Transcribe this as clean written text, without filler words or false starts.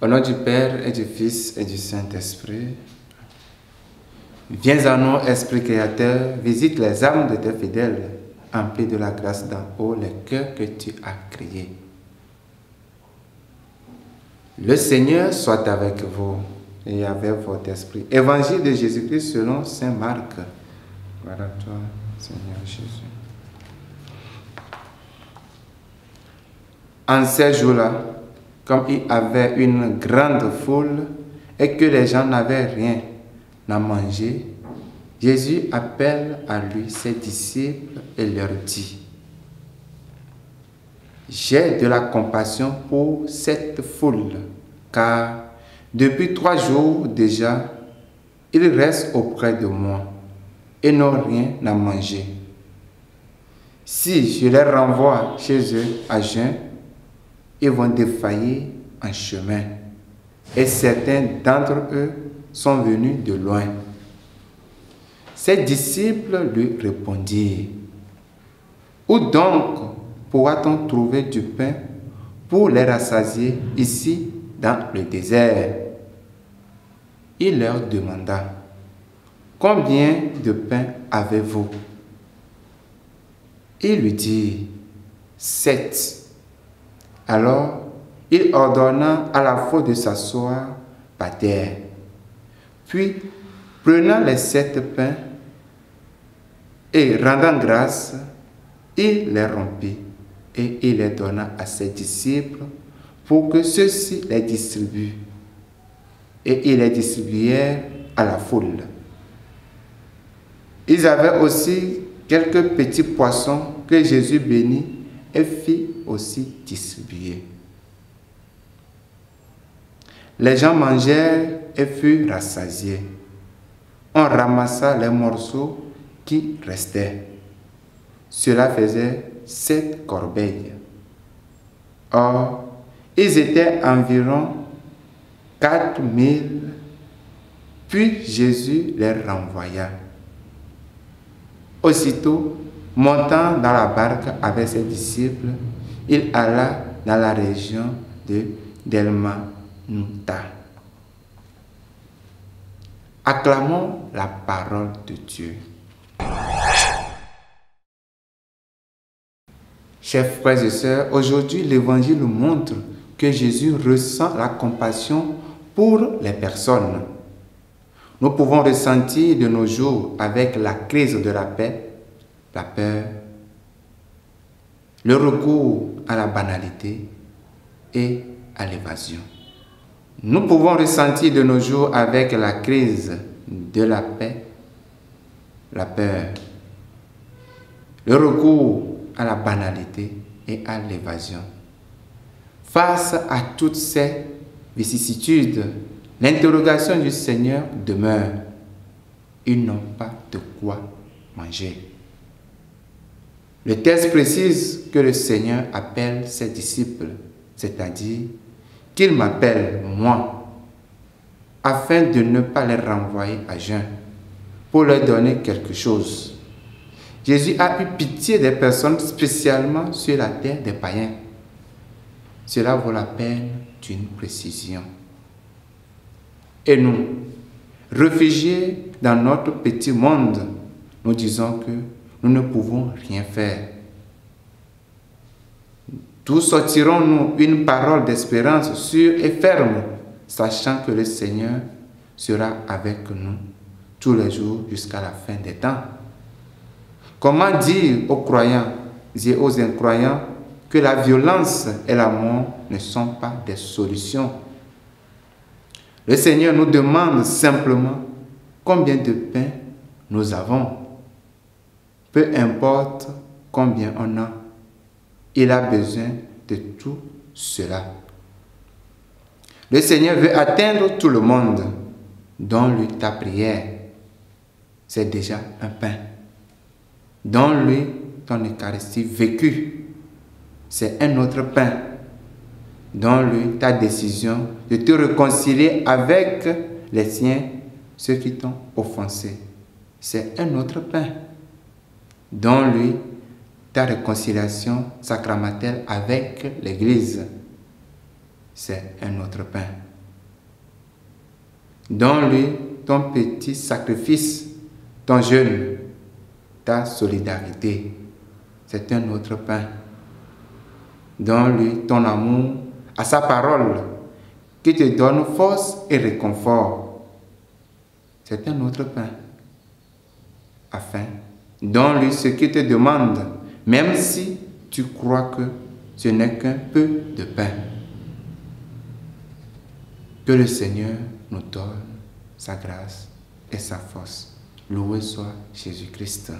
Au nom du Père et du Fils et du Saint-Esprit, viens à nous, Esprit Créateur, visite les âmes de tes fidèles, emplis de la grâce d'en haut les cœurs que tu as créés. Le Seigneur soit avec vous et avec votre esprit. Évangile de Jésus-Christ selon saint Marc. Voilà toi, Seigneur Jésus. En ces jours-là, comme il y avait une grande foule et que les gens n'avaient rien à manger, Jésus appelle à lui ses disciples et leur dit: j'ai de la compassion pour cette foule, car depuis 3 jours déjà, ils restent auprès de moi et n'ont rien à manger. Si je les renvoie chez eux à jeun, ils vont défaillir en chemin, et certains d'entre eux sont venus de loin. Ses disciples lui répondirent: où donc pourra-t-on trouver du pain pour les rassasier ici dans le désert? Il leur demanda: combien de pain avez-vous? Ils lui dirent: 7. Alors il ordonna à la foule de s'asseoir par terre. Puis, prenant les 7 pains et rendant grâce, il les rompit et il les donna à ses disciples pour que ceux-ci les distribuent. Et ils les distribuèrent à la foule. Ils avaient aussi quelques petits poissons que Jésus bénit et fit aussi distribuer. Les gens mangèrent et furent rassasiés. On ramassa les morceaux qui restaient. Cela faisait 7 corbeilles. Or, ils étaient environ 4000. Puis Jésus les renvoya. Aussitôt, montant dans la barque avec ses disciples, il alla dans la région de Dalmanuta. Acclamons la parole de Dieu. Chers frères et sœurs, aujourd'hui l'Évangile nous montre que Jésus ressent la compassion pour les personnes. Nous pouvons ressentir de nos jours avec la crise de la paix, la peur, le recours à la banalité et à l'évasion. Nous pouvons ressentir de nos jours avec la crise de la paix, la peur, le recours à la banalité et à l'évasion. Face à toutes ces vicissitudes, l'interrogation du Seigneur demeure. Ils n'ont pas de quoi manger. Le texte précise que le Seigneur appelle ses disciples, c'est-à-dire qu'il m'appelle, moi, afin de ne pas les renvoyer à jeun, pour leur donner quelque chose. Jésus a eu pitié des personnes, spécialement sur la terre des païens. Cela vaut la peine d'une précision. Et nous, réfugiés dans notre petit monde, nous disons que nous ne pouvons rien faire. D'où sortirons-nous une parole d'espérance sûre et ferme, sachant que le Seigneur sera avec nous tous les jours jusqu'à la fin des temps? Comment dire aux croyants et aux incroyants que la violence et la mort ne sont pas des solutions? Le Seigneur nous demande simplement combien de pain nous avons. Peu importe combien on a, il a besoin de tout cela. Le Seigneur veut atteindre tout le monde. Donne-lui ta prière. C'est déjà un pain. Donne-lui ton Eucharistie vécue. C'est un autre pain. Donne-lui ta décision de te réconcilier avec les siens, ceux qui t'ont offensé. C'est un autre pain. Donne-lui ta réconciliation sacramentelle avec l'Église. C'est un autre pain. Donne-lui ton petit sacrifice, ton jeûne, ta solidarité. C'est un autre pain. Donne-lui ton amour à sa parole qui te donne force et réconfort. C'est un autre pain. Afin, donne-lui ce qu'il te demande, même si tu crois que ce n'est qu'un peu de pain. Que le Seigneur nous donne sa grâce et sa force. Loué soit Jésus-Christ.